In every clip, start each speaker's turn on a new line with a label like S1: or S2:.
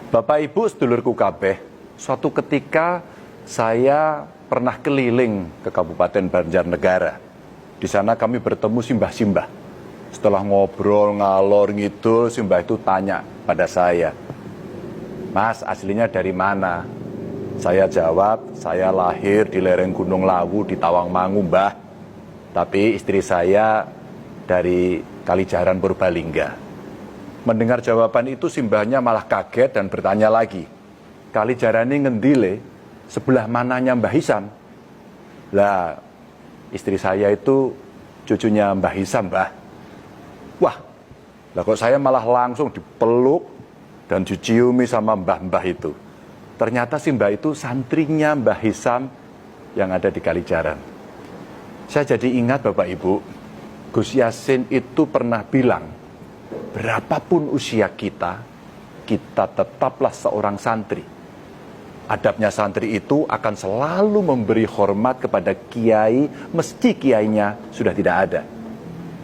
S1: Bapak Ibu sedulurku kabeh, suatu ketika saya pernah keliling ke Kabupaten Banjarnegara. Di sana kami bertemu simbah-simbah. Setelah ngobrol ngalor ngidul, simbah itu tanya pada saya, "Mas, aslinya dari mana?" Saya jawab, "Saya lahir di lereng Gunung Lawu di Tawangmangu, Mbah. Tapi istri saya dari Kalijaran Purbalingga." Mendengar jawaban itu, simbahnya malah kaget dan bertanya lagi, "Kalijaran ini ngendile, sebelah mananya Mbah Hisam?" Lah, istri saya itu cucunya Mbah Hisam, Mbah. Wah, lah kok saya malah langsung dipeluk dan diciumi sama mbah-mbah itu. Ternyata si mbah itu santrinya Mbah Hisam yang ada di Kalijaran. Saya jadi ingat Bapak Ibu, Gus Yasin itu pernah bilang, berapapun usia kita, kita tetaplah seorang santri. Adabnya santri itu akan selalu memberi hormat kepada kiai, meski kiainya sudah tidak ada.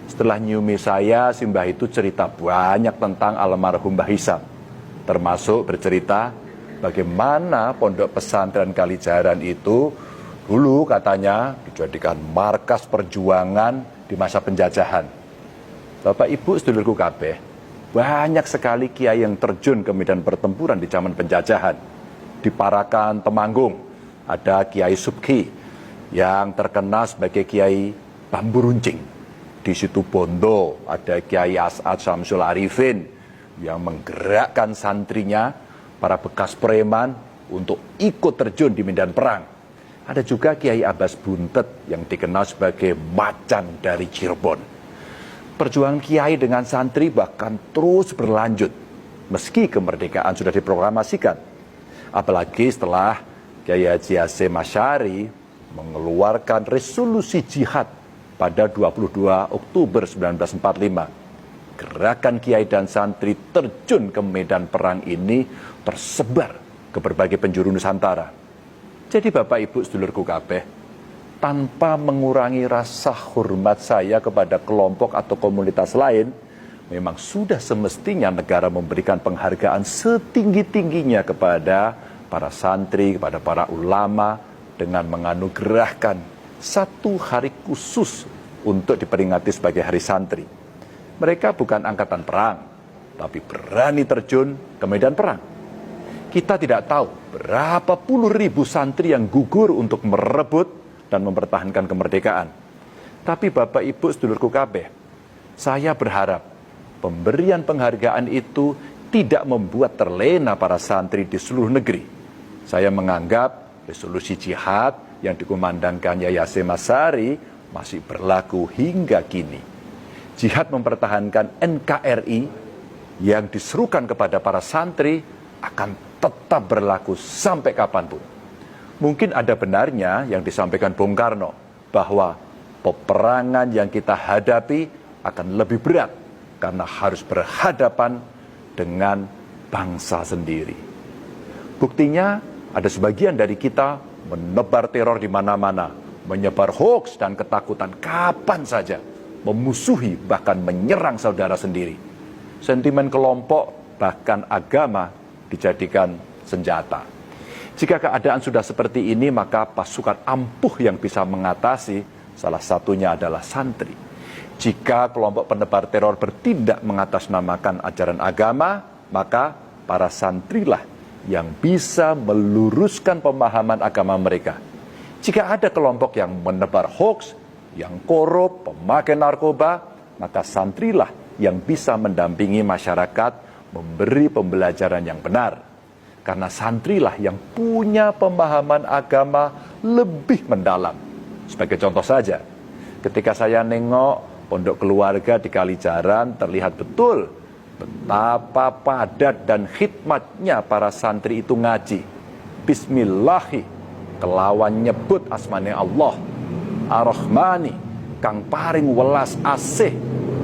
S1: Setelah nyumi saya, si mbah itu cerita banyak tentang almarhum Mbah Hisam. Termasuk bercerita bagaimana pondok pesantren Kalijaran itu dulu katanya dijadikan markas perjuangan di masa penjajahan. Bapak Ibu sedulurku kabeh, banyak sekali kiai yang terjun ke medan pertempuran di zaman penjajahan. Di Parakan Temanggung ada Kiai Subki yang terkenal sebagai Kiai Bambu Runcing. Di Situbondo ada Kiai As'ad Syamsul Arifin yang menggerakkan santrinya, para bekas preman, untuk ikut terjun di medan perang. Ada juga Kiai Abbas Buntet yang dikenal sebagai macan dari Cirebon. Perjuangan kiai dengan santri bahkan terus berlanjut meski kemerdekaan sudah diproklamasikan. Apalagi setelah Kiai Haji Hasyim Asy'ari mengeluarkan resolusi jihad pada 22 Oktober 1945. Gerakan kiai dan santri terjun ke medan perang ini tersebar ke berbagai penjuru Nusantara. Jadi Bapak Ibu sedulurku kabeh, tanpa mengurangi rasa hormat saya kepada kelompok atau komunitas lain, memang sudah semestinya negara memberikan penghargaan setinggi-tingginya kepada para santri, kepada para ulama, dengan menganugerahkan satu hari khusus untuk diperingati sebagai Hari Santri. Mereka bukan angkatan perang, tapi berani terjun ke medan perang. Kita tidak tahu berapa puluh ribu santri yang gugur untuk merebut dan mempertahankan kemerdekaan. Tapi Bapak Ibu sedulurku kabeh, saya berharap pemberian penghargaan itu tidak membuat terlena para santri di seluruh negeri. Saya menganggap resolusi jihad yang dikumandangkan Kiai Hasyim Asy'ari masih berlaku hingga kini. Jihad mempertahankan NKRI yang diserukan kepada para santri akan tetap berlaku sampai kapanpun. Mungkin ada benarnya yang disampaikan Bung Karno, bahwa peperangan yang kita hadapi akan lebih berat karena harus berhadapan dengan bangsa sendiri. Buktinya ada sebagian dari kita menebar teror di mana-mana, menyebar hoaks dan ketakutan kapan saja, memusuhi bahkan menyerang saudara sendiri. Sentimen kelompok bahkan agama dijadikan senjata. Jika keadaan sudah seperti ini, maka pasukan ampuh yang bisa mengatasi salah satunya adalah santri. Jika kelompok penebar teror bertindak mengatasnamakan ajaran agama, maka para santrilah yang bisa meluruskan pemahaman agama mereka. Jika ada kelompok yang menebar hoaks, yang korup, pemakai narkoba, maka santrilah yang bisa mendampingi masyarakat, memberi pembelajaran yang benar. Karena santrilah yang punya pemahaman agama lebih mendalam. Sebagai contoh saja, ketika saya nengok pondok keluarga di Kalijaran, terlihat betul betapa padat dan khidmatnya para santri itu ngaji. Bismillahi, kelawan nyebut asmane Allah, Ar-Rahmani, kang paring welas asih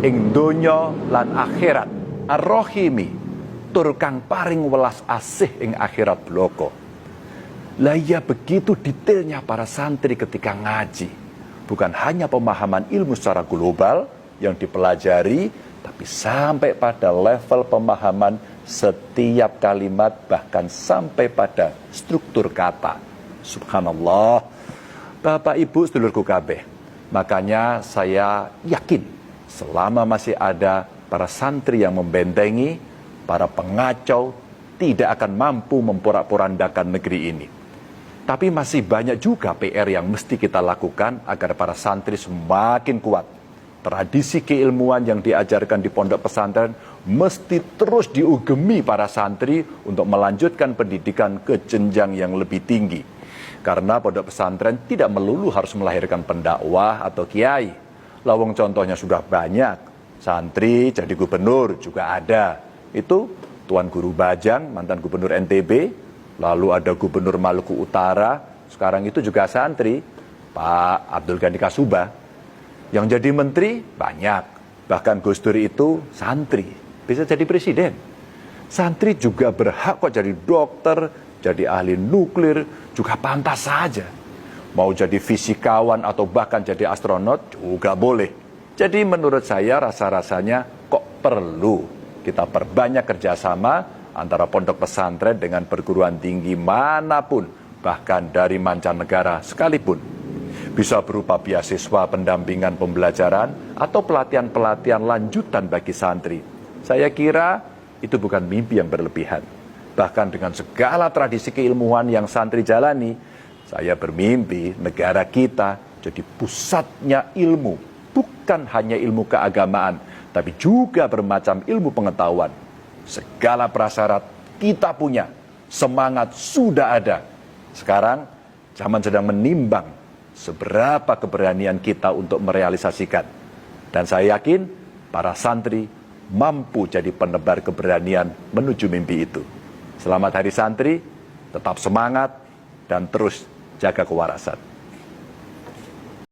S1: ing donya lan akhirat, Ar-Rahimi, tur kang paring welas asih ing akhirat bloko. Lah ya, begitu detailnya para santri ketika ngaji. Bukan hanya pemahaman ilmu secara global yang dipelajari, tapi sampai pada level pemahaman setiap kalimat, bahkan sampai pada struktur kata. Subhanallah. Bapak Ibu sedulurku kabeh, makanya saya yakin selama masih ada para santri yang membentengi, para pengacau tidak akan mampu memporak-porandakan negeri ini. Tapi masih banyak juga PR yang mesti kita lakukan agar para santri semakin kuat. Tradisi keilmuan yang diajarkan di pondok pesantren mesti terus diugemi para santri untuk melanjutkan pendidikan ke jenjang yang lebih tinggi. Karena pondok pesantren tidak melulu harus melahirkan pendakwah atau kiai. Lawang contohnya sudah banyak. Santri jadi gubernur juga ada. Itu Tuan Guru Bajang, mantan gubernur NTB. Lalu ada gubernur Maluku Utara. Sekarang itu juga santri, Pak Abdul Ghani Kasubah. Yang jadi menteri banyak. Bahkan Gus Dur itu santri. Bisa jadi presiden. Santri juga berhak kok jadi dokter, jadi ahli nuklir, juga pantas saja. Mau jadi fisikawan atau bahkan jadi astronot juga boleh. Jadi menurut saya rasa-rasanya kok perlu kita perbanyak kerjasama antara pondok pesantren dengan perguruan tinggi manapun, bahkan dari mancanegara sekalipun. Bisa berupa beasiswa pendampingan pembelajaran atau pelatihan-pelatihan lanjutan bagi santri. Saya kira itu bukan mimpi yang berlebihan. Bahkan dengan segala tradisi keilmuan yang santri jalani, saya bermimpi negara kita jadi pusatnya ilmu. Bukan hanya ilmu keagamaan, tapi juga bermacam ilmu pengetahuan. Segala prasyarat kita punya, semangat sudah ada. Sekarang zaman sedang menimbang seberapa keberanian kita untuk merealisasikan. Dan saya yakin para santri mampu jadi penebar keberanian menuju mimpi itu. Selamat Hari Santri, tetap semangat dan terus jaga kewarasan.